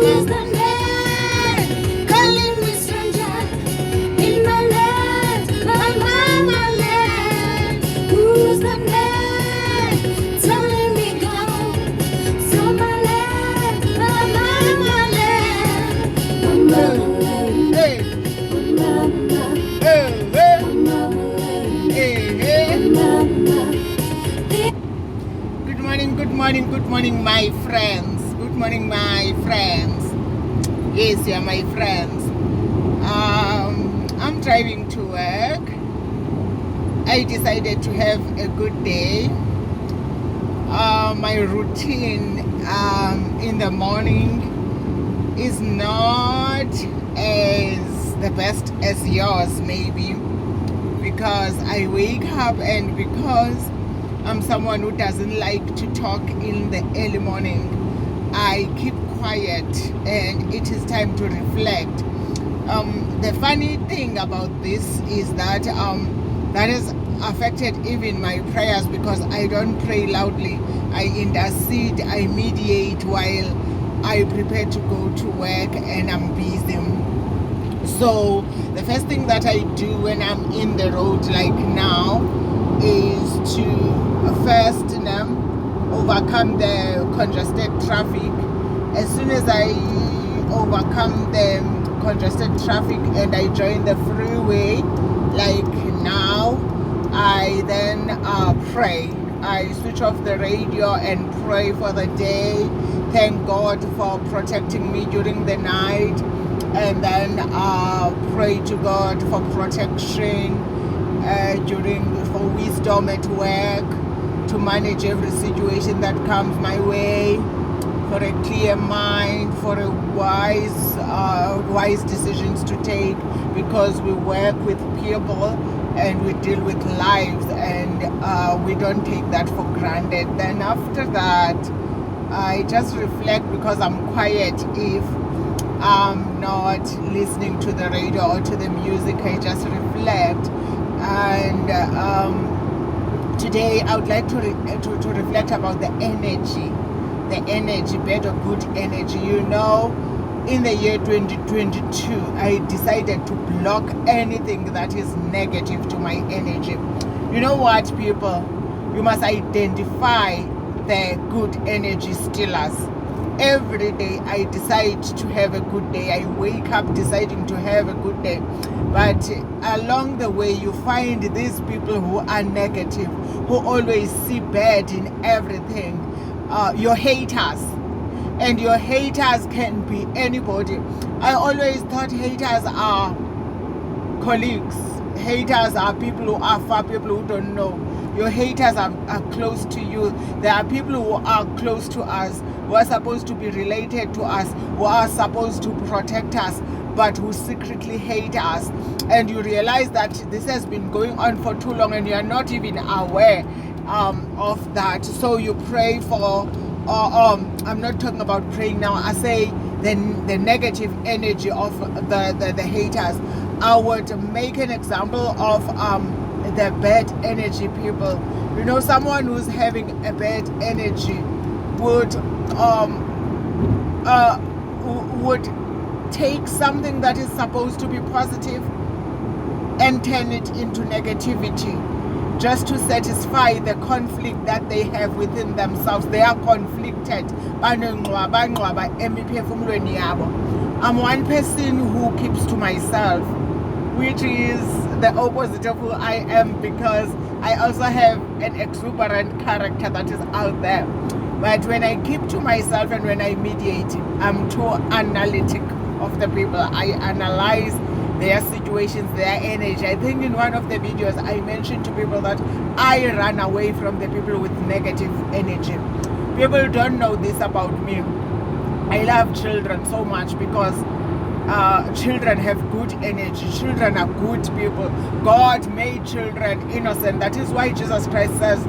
is the name calling me stranger in my land, my mama land? Who's the name telling me go from my land, my mama land? My mama land, Hey, my mama, hey, hey, my mama land, hey, hey. my mama. Good morning, my friends. Good morning, my friends. Yes, yeah, my friends. I'm driving to work. I decided to have a good day. My routine in the morning is not as the best as yours, maybe, because I wake up and because I'm someone who doesn't like to talk in the early morning, I keep quiet and it is time to reflect. The funny thing about this is that that has affected even my prayers, because I don't pray loudly. I intercede, I mediate while I prepare to go to work and I'm busy. So the first thing that I do when I'm in the road like now is to first overcome the congested traffic. As soon as I overcome the congested traffic and I join the freeway like now, I then pray. I switch off the radio and pray for the day. Thank God for protecting me during the night, and then pray to God for protection for wisdom at work, to manage every situation that comes my way, for a clear mind, for a wise decisions to take, because we work with people and we deal with lives, and we don't take that for granted. Then after that, I just reflect, because I'm quiet. If I'm not listening to the radio or to the music, I just reflect. And today I would like to reflect about the energy, better good energy. You know, in the year 2022, I decided to block anything that is negative to my energy. You know what, people? You must identify the good energy stealers. Every day I decide to have a good day. I wake up deciding to have a good day. But along the way, you find these people who are negative, who always see bad in everything. Your haters. And your haters can be anybody. I always thought haters are colleagues. Haters are people who are far, people who don't know. Your haters are close to you. There are people who are close to us, who are supposed to be related to us, who are supposed to protect us, but who secretly hate us. And you realize that this has been going on for too long and you are not even aware of that. So you pray for, I'm not talking about praying now, I say the negative energy of the haters. I would make an example of the bad energy people. You know, someone who's having a bad energy would take something that is supposed to be positive and turn it into negativity, just to satisfy the conflict that they have within themselves. They are conflicted. I'm one person who keeps to myself, which is the opposite of who I am, because I also have an exuberant character that is out there. But when I keep to myself and when I mediate, I'm too analytic of the people. I analyze their situations, their energy. I think in one of the videos I mentioned to people that I run away from the people with negative energy. People don't know this about me. I love children so much because children have good energy. Children are good people. God made children innocent. That is why Jesus Christ says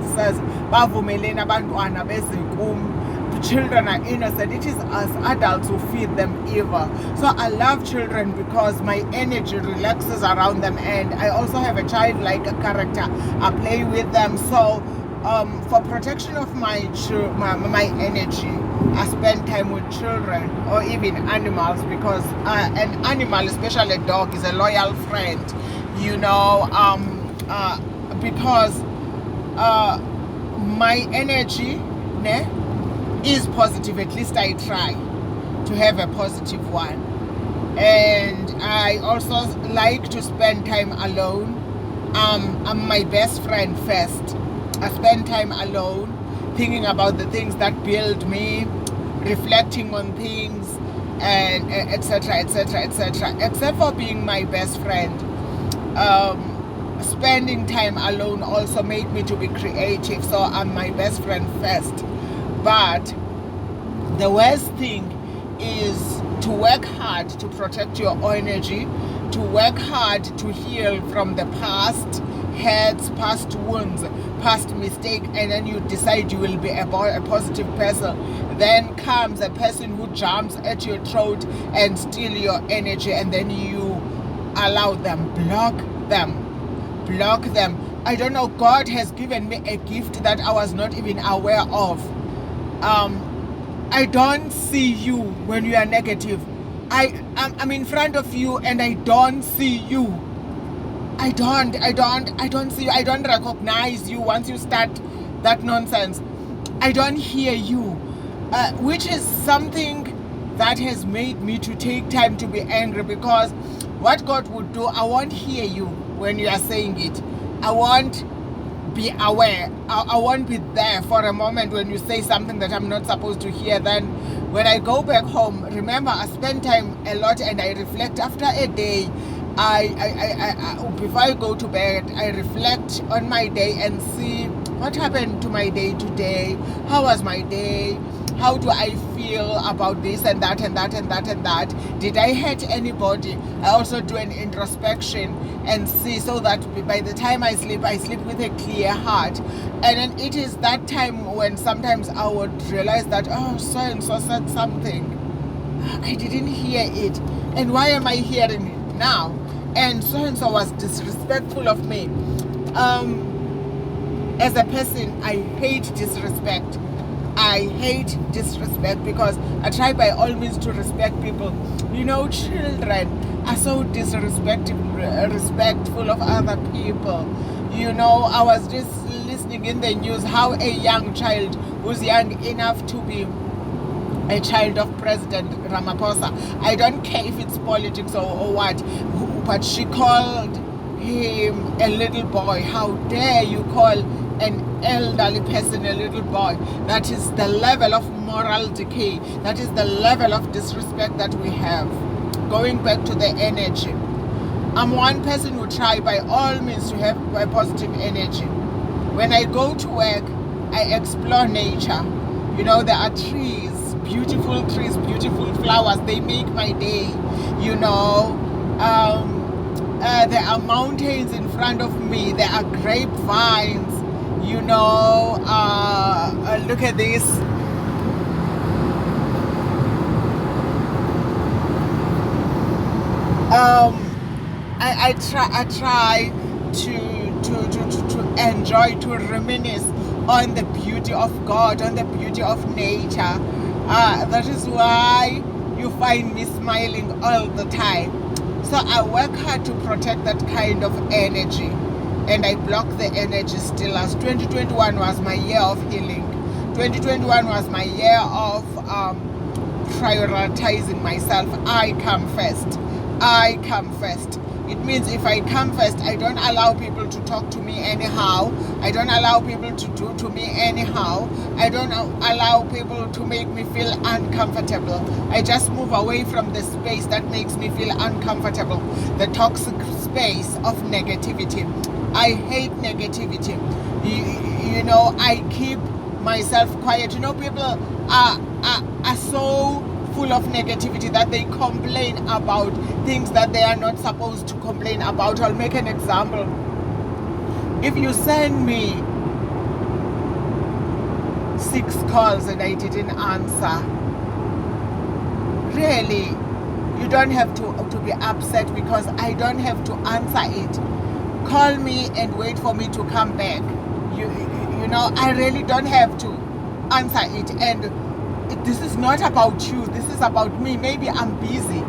bavumeleni abantwana bezinkume. Children are innocent. It is us adults who feed them evil. So I love children because my energy relaxes around them, and I also have a childlike character. I play with them. So for protection of my energy, I spend time with children or even animals, because an animal, especially a dog, is a loyal friend, you know, because my energy ne, is positive. At least I try to have a positive one. And I also like to spend time alone. I'm my best friend first. I spend time alone, thinking about the things that build me, reflecting on things, and etc., etc., etc. Except for being my best friend, spending time alone also made me to be creative. So I'm my best friend first. But the worst thing is to work hard to protect your energy, to work hard to heal from the past hurts, past wounds, past mistake, and then you decide you will be a positive person. Then comes a person who jumps at your throat and steal your energy, and then you allow them, block them. I don't know, God has given me a gift that I was not even aware of. I don't see you when you are negative. I'm in front of you and I don't see you. I don't see you. I don't recognize you once you start that nonsense. I don't hear you, which is something that has made me to take time to be angry, because what God would do, I won't hear you when you are saying it. I won't be aware. I won't be there for a moment when you say something that I'm not supposed to hear. Then when I go back home, remember, I spend time a lot and I reflect after a day. I before I go to bed, I reflect on my day and see what happened to my day today. How was my day? How do I feel about this and that and that and that and that? Did I hurt anybody? I also do an introspection and see, so that by the time I sleep with a clear heart. And then it is that time when sometimes I would realize that, oh, so and so said something, I didn't hear it, and why am I hearing it now? And so was disrespectful of me. As a person, I hate disrespect. I hate disrespect, because I try by all means to respect people. You know, children are so disrespectful of other people. You know, I was just listening in the news how a young child who's young enough to be a child of President Ramaphosa, I don't care if it's politics or what, but she called him a little boy. How dare you call an elderly person a little boy? That is the level of moral decay. That is the level of disrespect that we have. Going back to the energy, I'm one person who try by all means to have a positive energy. When I go to work, I explore nature. You know, there are trees, beautiful flowers. They make my day. You know, there are mountains in front of me. There are grapevines. You know, look at this. I try to enjoy, to reminisce on the beauty of God, on the beauty of nature. That is why you find me smiling all the time. So I work hard to protect that kind of energy, and I block the energy stealers. 2021 was my year of healing. 2021 was my year of prioritizing myself. I come first. It means if I come first, I don't allow people to talk to me anyhow. I don't allow people to do to me anyhow. I don't allow people to make me feel uncomfortable. I just move away from the space that makes me feel uncomfortable, the toxic space of negativity. I hate negativity. You know, I keep myself quiet. You know, people are so full of negativity that they complain about things that they are not supposed to complain about. I'll make an example. If you send me 6 calls and I didn't answer, really, you don't have to be upset because I don't have to answer it. Call me and wait for me to come back. You know, I really don't have to answer it. And this is not about you. This is about me. Maybe I'm busy.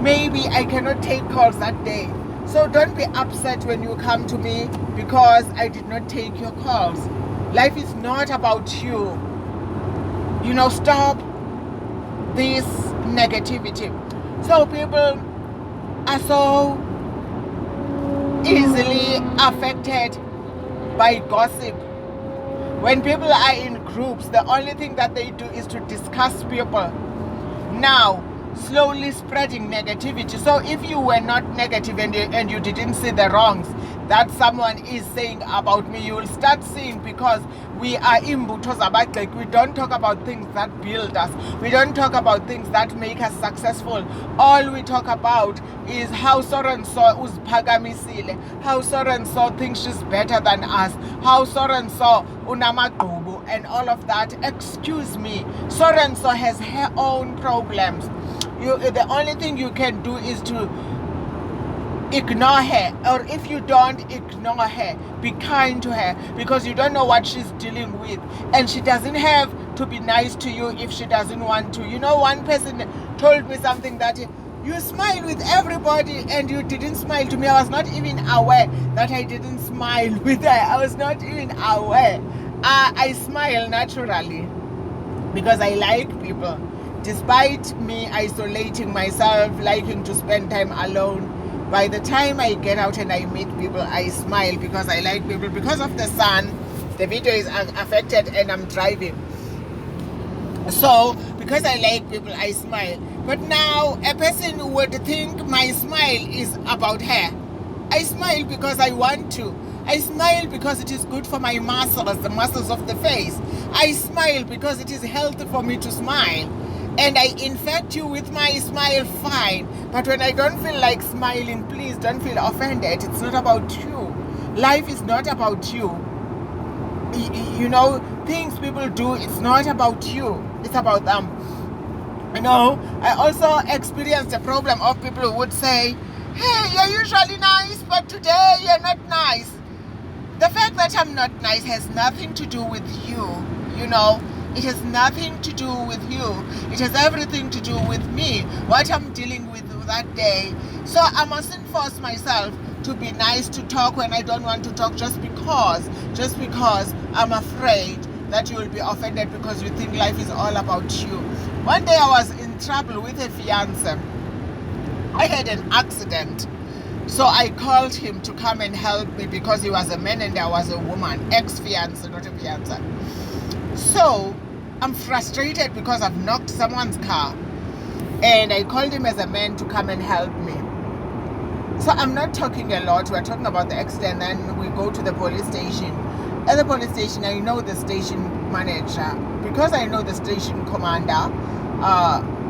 Maybe I cannot take calls that day. So don't be upset when you come to me because I did not take your calls. Life is not about you. You know, stop this negativity. So people are so easily affected by gossip. When people are in groups, the only thing that they do is to discuss people. Now, slowly spreading negativity. So if you were not negative and you didn't see the wrongs that someone is saying about me, you will start seeing, because we are imbutho zabagxeki. We don't talk about things that build us. We don't talk about things that make us successful. All we talk about is how so and so uziphakamisile, how so and so thinks she's better than us, how so and so unamagqubu, and all of that. Excuse me, so and so has her own problems. The only thing you can do is to ignore her, or if you don't ignore her, be kind to her, because you don't know what she's dealing with, and she doesn't have to be nice to you if she doesn't want to. You know, one person told me something that you smile with everybody and you didn't smile to me. I was not even aware that I didn't smile with her. I was not even aware. I smile naturally because I like people. Despite me isolating myself, liking to spend time alone, by the time I get out and I meet people, I smile because I like people. Because of the sun, the video is affected and I'm driving. So, because I like people, I smile. But now, a person would think my smile is about her. I smile because I want to. I smile because it is good for my muscles, the muscles of the face. I smile because it is healthy for me to smile. And I infect you with my smile, fine. But when I don't feel like smiling, please don't feel offended. It's not about you. Life is not about you. You know, things people do, it's not about you. It's about them. You know, I also experienced a problem of people who would say, hey, you're usually nice, but today you're not nice. The fact that I'm not nice has nothing to do with you, you know. It has nothing to do with you. It has everything to do with me, what I'm dealing with that day. So I mustn't force myself to be nice, to talk when I don't want to talk, just because I'm afraid that you will be offended because you think life is all about you. One day I was in trouble with a fiancé. I had an accident. So I called him to come and help me because he was a man and I was a woman. Ex-fiancé, not a fiancé. So I'm frustrated because I've knocked someone's car, and I called him as a man to come and help me. So I'm not talking a lot. We're talking about the accident, then we go to the police station. At the police station, I know the station manager. Because I know the station commander,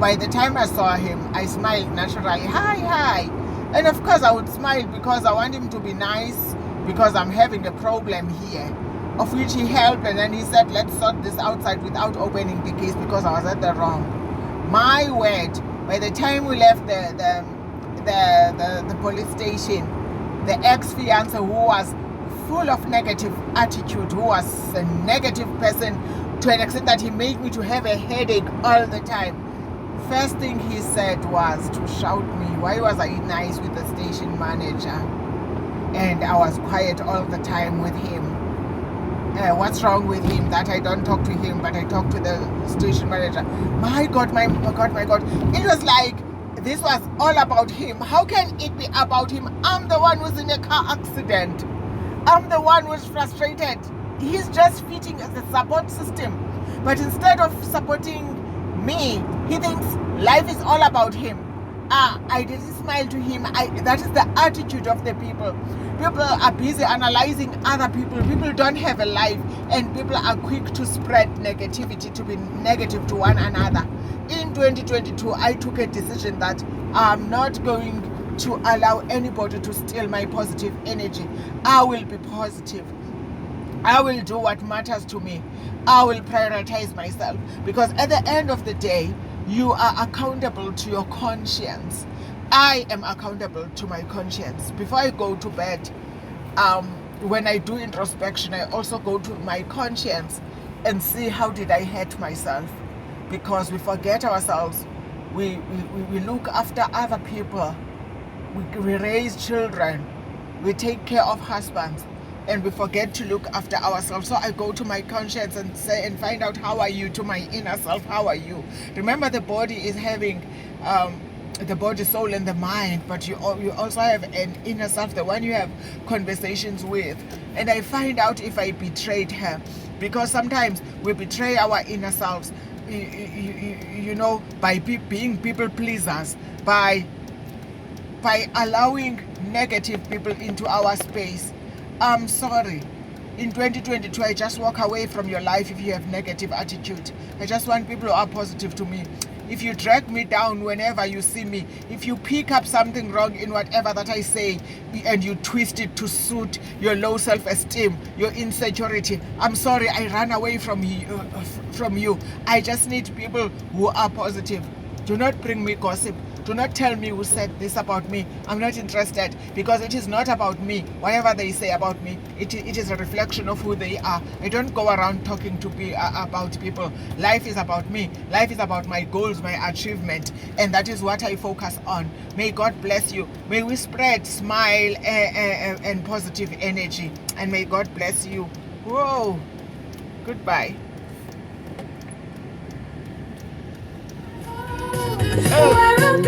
by the time I saw him, I smiled naturally. Hi. And of course I would smile because I want him to be nice, because I'm having a problem here, of which he helped, and then he said, let's sort this outside, without opening the case because I was at the wrong. My word, by the time we left the police station, the ex-fiancé, who was full of negative attitude, who was a negative person to an extent that he made me to have a headache all the time, first thing he said was to shout me. Why was I nice with the station manager and I was quiet all the time with him? What's wrong with him that I don't talk to him but I talk to the station manager? My God. It was like this was all about him. How can it be about him? I'm the one who's in a car accident. I'm the one who's frustrated. He's just fitting as a support system. But instead of supporting me, he thinks life is all about him. I didn't smile to him. That is the attitude of the people. People are busy analyzing other people. People don't have a life, and people are quick to spread negativity, to be negative to one another. In 2022, I took a decision that I'm not going to allow anybody to steal my positive energy. I will be positive. I will do what matters to me. I will prioritize myself, because at the end of the day, you are accountable to your conscience. I am accountable to my conscience. Before I go to bed, when I do introspection, I also go to my conscience and see, how did I hurt myself? because we forget ourselves. We look after other people. We raise children. We take care of husbands. And we forget to look after ourselves. So I go to my conscience and say and find out, how are you? To my inner self, how are you? Remember, the body is having the body, soul, and the mind, but you also have an inner self, the one you have conversations with. And I find out if I betrayed her, because sometimes we betray our inner selves, you know, by being people pleasers, by allowing negative people into our space. I'm sorry. In 2022, I just walk away from your life if you have negative attitude. I just want people who are positive to me. If you drag me down whenever you see me, if you pick up something wrong in whatever that I say and you twist it to suit your low self-esteem, your insecurity, I'm sorry, I run away from you. I just need people who are positive. Do not bring me gossip. Do not tell me who said this about me. I'm not interested, because it is not about me. Whatever they say about me, it is a reflection of who they are. I don't go around talking to about people. Life is about me. Life is about my goals, my achievement, and that is what I focus on. May God bless you. May we spread smile and positive energy, and may God bless you. Whoa. Goodbye. Where I'm